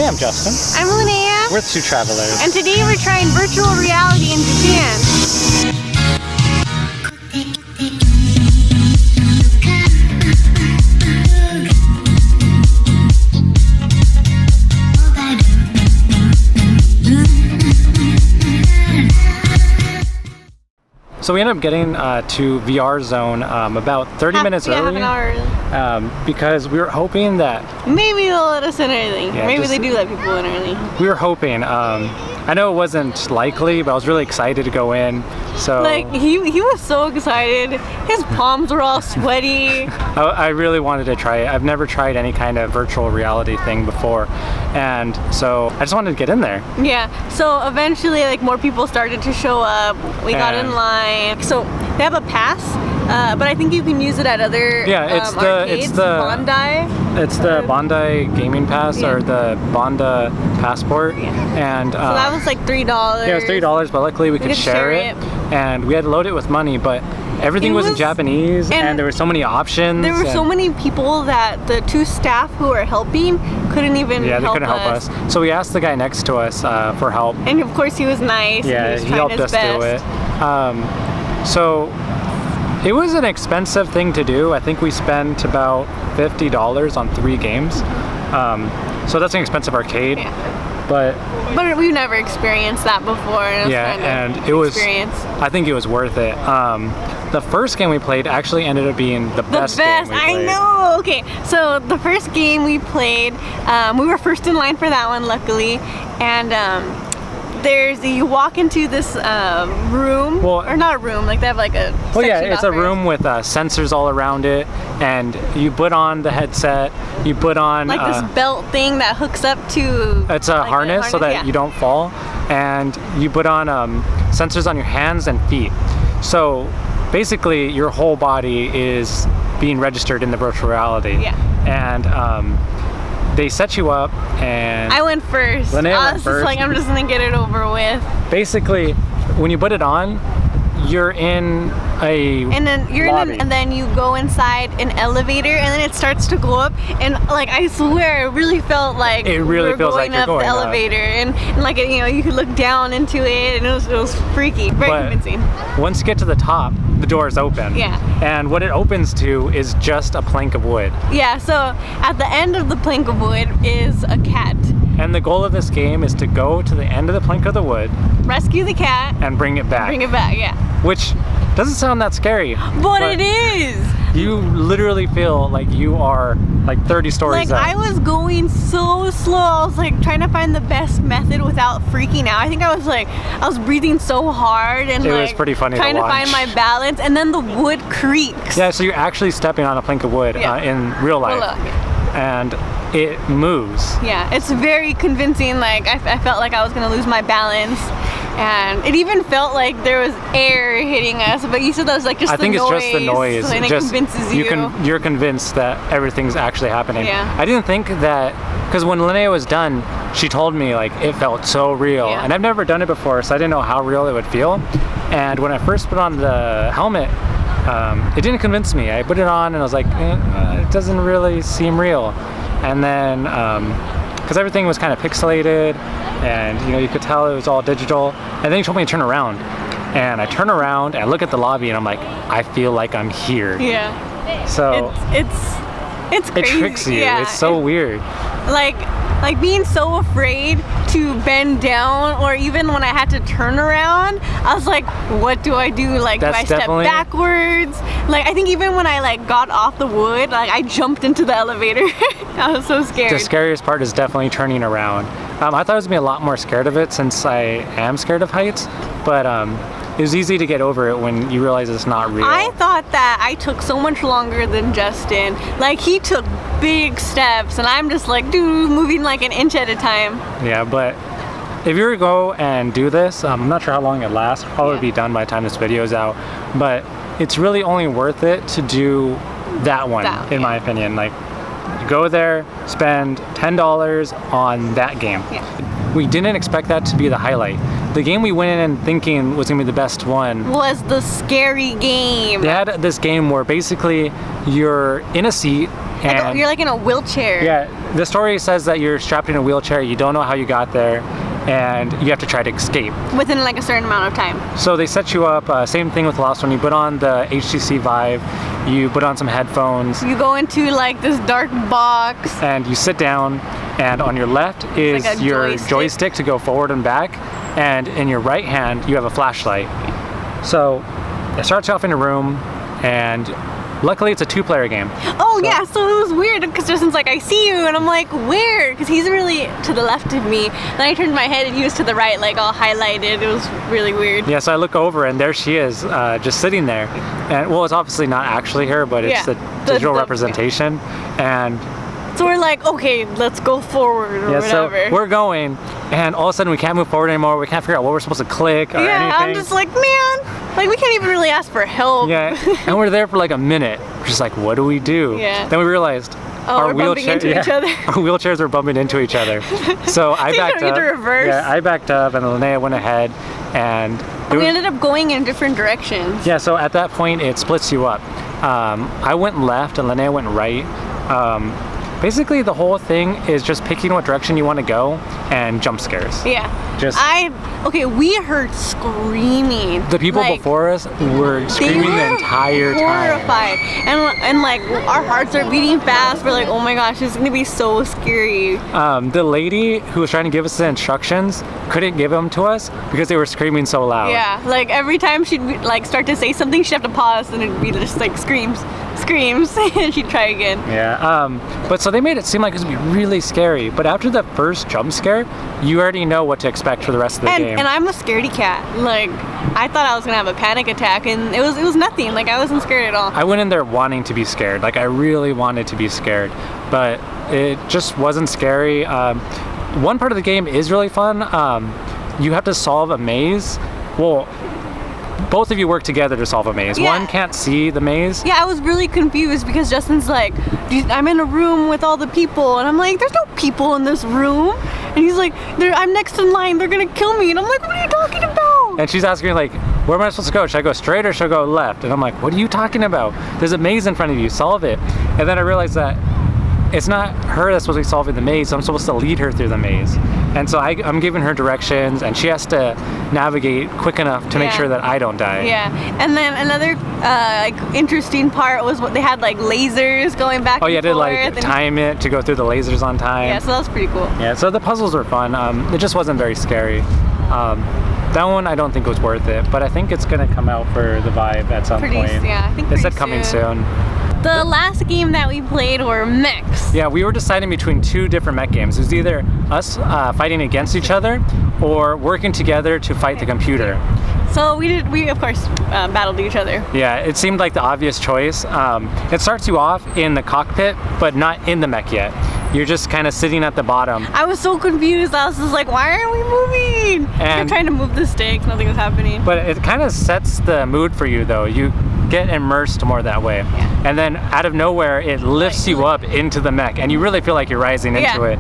Hey, I'm Justin. I'm Lenaya. We're two travelers. And today we're trying virtual reality in Japan. So we ended up getting to VR Zone about 30 minutes early. Half an hour. Because we were hoping that... Maybe they'll let us in early. Yeah, Maybe they do let people in early. We were hoping. I know it wasn't likely, but I was really excited to go in. So like, he was so excited. His palms were all sweaty. I really wanted to try it. I've never tried any kind of virtual reality thing before. And so I just wanted to get in there. Yeah, so eventually like more people started to show up. We got in line. So they have a pass, but I think you can use it at other arcades. Bondi. It's the Bondi Gaming Pass or the Bonda Passport. Yeah. And so that was like $3. Yeah, it was $3, but luckily we could share it. And we had to load it with money, but everything was in Japanese, and there were so many options. There were so many people that the two staff who were helping couldn't even help us. Yeah, they couldn't help us. So we asked the guy next to us for help. And of course he was nice. Yeah, he helped us do it. So it was an expensive thing to do. I think we spent about $50 on 3 games. So that's an expensive arcade. Yeah. But we've never experienced that before. And it was. I think it was worth it. The first game we played actually ended up being the best game we played. I know. Okay, so the first game we played, we were first in line for that one, luckily, and you walk into this room, or not a room, like they have like a well, yeah, it's a room with sensors all around it, and you put on the headset, you put on like this belt thing that hooks up to it's a harness so that you don't fall, and you put on sensors on your hands and feet, so basically your whole body is being registered in the virtual reality. And they set you up, and I went first. I was just like, I'm just gonna get it over with. Basically, when you put it on, you're in a lobby. And then you go inside an elevator, and then it starts to go up, and like I swear, it really felt like it really feels like you're going up the elevator, and like you could look down into it, and it was freaky, very convincing. Once you get to the top, the doors open. Yeah. And what it opens to is just a plank of wood. Yeah. So at the end of the plank of wood is a cat. And the goal of this game is to go to the end of the plank of the wood, rescue the cat, and bring it back. Yeah. Which doesn't sound that scary. But it is. You literally feel like you are like 30 stories up. I was going so slow. I was like trying to find the best method without freaking out. I think I was breathing so hard, and it was pretty funny trying to find my balance, and then the wood creaks. Yeah, so you're actually stepping on a plank of wood in real life. And it moves. Yeah, it's very convincing. Like I felt like I was gonna lose my balance, and it even felt like there was air hitting us. But you said that was like just I think it's just the noise. And it convinces you. You're convinced that everything's actually happening. Yeah. I didn't think that, because when Lenaya was done, she told me like it felt so real, and I've never done it before, so I didn't know how real it would feel. And when I first put on the helmet, it didn't convince me. I put it on and I was like, it doesn't really seem real. And then, because everything was kind of pixelated, and you could tell it was all digital. And then he told me to turn around, and I turn around and I look at the lobby, and I'm like, I feel like I'm here. Yeah. So it's crazy. It tricks you. Yeah. It's so weird. Like being so afraid to bend down, or even when I had to turn around, I was like, what do I do? Like, do I step backwards? Like, I think even when I got off the wood, like I jumped into the elevator. I was so scared. The scariest part is definitely turning around. I thought I was gonna be a lot more scared of it, since I am scared of heights, but it was easy to get over it when you realize it's not real. I thought that I took so much longer than Justin. Like, he took big steps, and I'm just like, dude, moving like an inch at a time. Yeah, but if you were to go and do this, I'm not sure how long it lasts. Probably be done by the time this video is out. But it's really only worth it to do that one, in my opinion. Like, go there, spend $10 on that game. Yeah. We didn't expect that to be the highlight. The game we went in thinking was gonna be the best one was the scary game. They had this game where basically you're in a seat And you're like in a wheelchair. Yeah, the story says that you're strapped in a wheelchair, you don't know how you got there, and you have to try to escape. Within like a certain amount of time. So they set you up, same thing with the last one, you put on the HTC Vive, you put on some headphones. You go into like this dark box. And you sit down, and on your left is like your joystick to go forward and back, and in your right hand you have a flashlight. So it starts off in a room, and luckily it's a 2-player game. Oh, so, yeah, so it was weird because Justin's like, I see you, and I'm like, where? Because he's really to the left of me. Then I turned my head and he was to the right, like all highlighted. It was really weird. Yeah, so I look over and there she is, just sitting there. And well, it's obviously not actually her, but it's the digital representation. And so we're like, okay, let's go forward or whatever. So we're going, and all of a sudden we can't move forward anymore. We can't figure out what we're supposed to click or anything. I'm just like, man, like we can't even really ask for help. Yeah, and we're there for like a minute. We're just like, what do we do? Yeah. Then we realized we're bumping into each other. Our wheelchairs were bumping into each other. So I backed up. Reverse. Yeah, I backed up, and Lenaya went ahead, and we ended up going in different directions. Yeah, so at that point it splits you up. I went left and Lenaya went right. Basically, the whole thing is just picking what direction you want to go and jump scares. Yeah. We heard screaming. The people before us were screaming the entire time. Horrified. And like our hearts are beating fast. We're like, oh my gosh, it's gonna be so scary. The lady who was trying to give us the instructions couldn't give them to us because they were screaming so loud. Yeah, like every time she'd like start to say something, she'd have to pause and it'd be just like screams, and she'd try again. Yeah, but so they made it seem like it was gonna be really scary, but after the first jump scare, you already know what to expect for the rest of the game. And I'm a scaredy cat. Like, I thought I was gonna have a panic attack, and it was nothing. Like, I wasn't scared at all. I went in there wanting to be scared. Like, I really wanted to be scared, but it just wasn't scary. One part of the game is really fun. You have to solve a maze. Well, both of you work together to solve a maze. Yeah. One can't see the maze. Yeah, I was really confused because Justin's like, I'm in a room with all the people, and I'm like, there's no people in this room. And he's like, I'm next in line, they're gonna kill me. And I'm like, what are you talking about? And she's asking me like, where am I supposed to go? Should I go straight or should I go left? And I'm like, what are you talking about? There's a maze in front of you, solve it. And then I realized that it's not her that's supposed to be solving the maze, so I'm supposed to lead her through the maze. And so I'm giving her directions, and she has to navigate quick enough to make sure that I don't die. Yeah, and then another interesting part was what they had like lasers going back and forth. Oh yeah, to like time it to go through the lasers on time. Yeah, so that was pretty cool. Yeah, so the puzzles were fun. It just wasn't very scary. That one I don't think was worth it, but I think it's gonna come out for the Vive at some point. Yeah, I think they said coming soon. The last game that we played were mechs. Yeah, we were deciding between 2 different mech games. It was either us fighting against each other or working together to fight the computer. So we of course battled each other. Yeah, it seemed like the obvious choice. It starts you off in the cockpit, but not in the mech yet. You're just kind of sitting at the bottom. I was so confused. I was just like, why aren't we moving? I'm trying to move the stakes, nothing was happening. But it kind of sets the mood for you though. You get immersed more that way. Yeah. And then out of nowhere, it lifts you up into the mech, and you really feel like you're rising into it.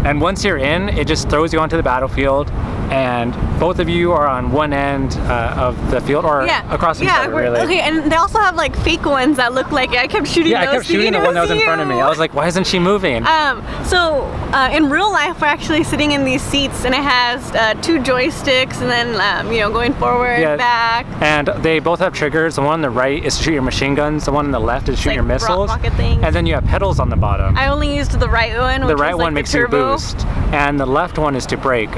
And once you're in, it just throws you onto the battlefield, and both of you are on one end of the field, or across each other, really. Okay, and they also have like fake ones that look like I kept shooting those. Yeah, I kept shooting the one that was in front of me. I was like, why isn't she moving? So in real life, we're actually sitting in these seats, and it has 2 joysticks, and then going forward, back. And they both have triggers. The one on the right is to shoot your machine guns. The one on the left is to shoot your missiles. Rocket things. And then you have pedals on the bottom. I only used the right one. The right one makes you boost, and the left one is to brake.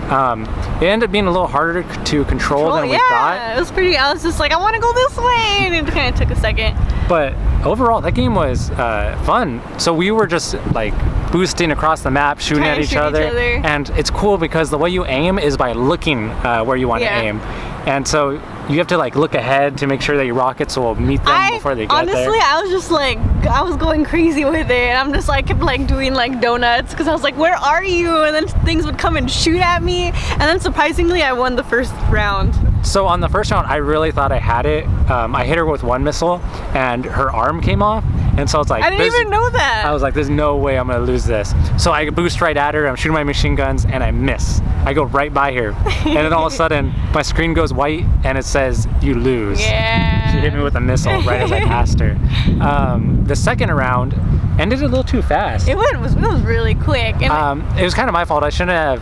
It ended up being a little harder to control than we thought. Yeah, it was pretty. I was just like, I want to go this way, and it kind of took a second. But overall, that game was fun. So we were just like boosting across the map, shooting at each other, and it's cool because the way you aim is by looking where you want to aim, and so you have to like look ahead to make sure that your rockets will meet them before they get there. Honestly, I was just like, I was going crazy with it, and I'm just like kept like doing like donuts because I was like, where are you? And then things would come and shoot at me, and then surprisingly, I won the first round. So on the first round, I really thought I had it. I hit her with one missile, and her arm came off. And so it's like, I didn't even know that. I was like, there's no way I'm gonna lose this. So I boost right at her, I'm shooting my machine guns, and I miss. I go right by her. And then all of a sudden, my screen goes white, and it says, you lose. Yeah. She hit me with a missile right as I passed her. The second round, ended a little too fast. It was really quick. And it was kind of my fault. I shouldn't have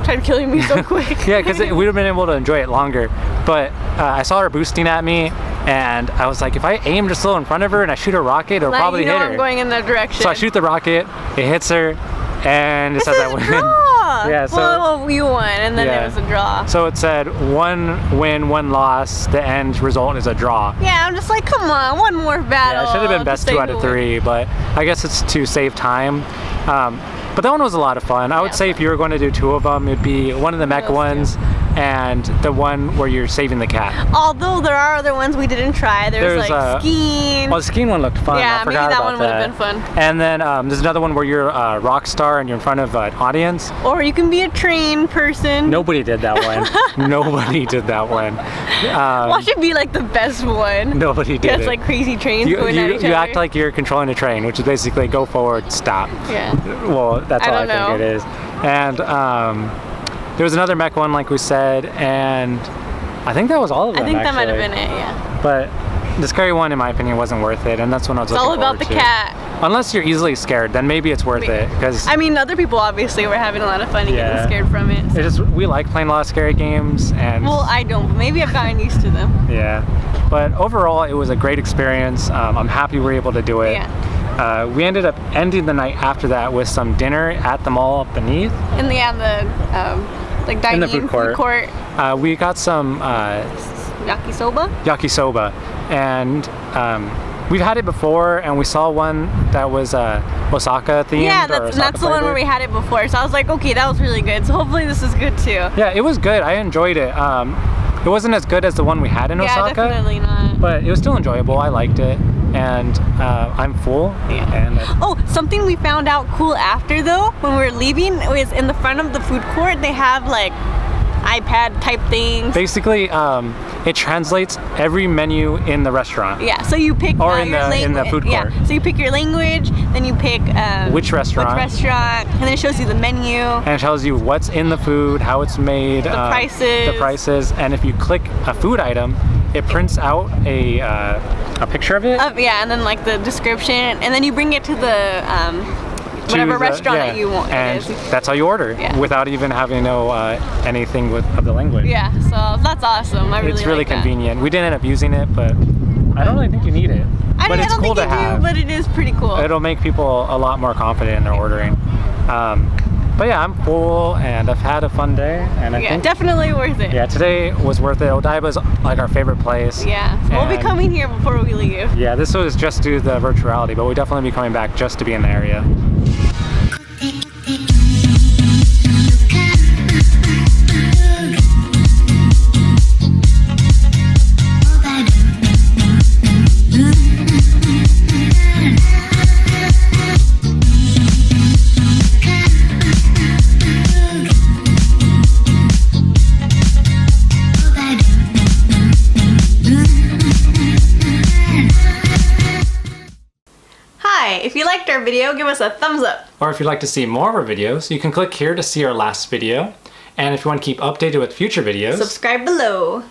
tried killing me so quick. Yeah, because we would have been able to enjoy it longer. But I saw her boosting at me, and I was like, if I aim just a little in front of her and I shoot a rocket, it'll probably hit her. I'm going in that direction. So I shoot the rocket, it hits her, and it says I win. Yeah, so well, you won, and then it was a draw. So it said 1 win, 1 loss. The end result is a draw. Yeah, I'm just like, come on, one more battle. Yeah, it should have been best 2 out of 3, but I guess it's to save time. But that one was a lot of fun. I would say if you were going to do 2 of them, it'd be one of the mech ones and the one where you're saving the cat. Although there are other ones we didn't try. There's like skiing. Well, the skiing one looked fun. Yeah, I forgot maybe that about one would have been fun. And then there's another one where you're a rock star and you're in front of an audience. Or you can be a train person. Nobody did that one. Nobody did that one. Watch it be like the best one. Nobody did it. It's like crazy trains going at each other. You act like you're controlling a train, which is basically go forward, stop. Yeah. Well, that's all I think it is. And there was another mech one, like we said, and I think that was all of them. I think that actually might have been it, yeah. But the scary one, in my opinion, wasn't worth it, and that's when I was looking forward to. It's all about the cat. Unless you're easily scared, then maybe it's worth it. Because I mean, other people obviously were having a lot of fun and getting scared from it. So. It's just, we like playing a lot of scary games, and well, I don't, but maybe I've gotten used to them. Yeah, but overall, it was a great experience. I'm happy we were able to do it. Yeah. We ended up ending the night after that with some dinner at the mall beneath. In the like dining in the food court. We got some yakisoba. Yakisoba, and we've had it before, and we saw one that was Osaka themed. Yeah, that's the one where we had it before. So I was like, okay, that was really good. So hopefully this is good too. Yeah, it was good. I enjoyed it. It wasn't as good as the one we had in Osaka. Yeah, definitely not. But it was still enjoyable. I liked it. And I'm full. Yeah. And something we found out cool after though, when we were leaving, was in the front of the food court, they have like iPad type things. Basically, it translates every menu in the restaurant. Yeah, so you pick or in the food court. Yeah, so you pick your language, then you pick which restaurant, and then it shows you the menu. And it tells you what's in the food, how it's made, the prices, and if you click a food item, it prints out a picture of it. Yeah, and then like the description, and then you bring it to the whatever restaurant that you want. And that's how you order, without even having to know anything of the language. Yeah, so that's awesome. It's really convenient. We didn't end up using it, but I don't really think you need it. But it's cool to have. But it is pretty cool. It'll make people a lot more confident in their ordering. But yeah, I'm full and I've had a fun day, and I think definitely worth it. Yeah, today was worth it. Odaiba's like our favorite place. Yeah, we'll be coming here before we leave. Yeah, this was just due to the virtuality, but we'll definitely be coming back just to be in the area. If you liked our video, give us a thumbs up. Or if you'd like to see more of our videos, you can click here to see our last video. And if you want to keep updated with future videos, subscribe below.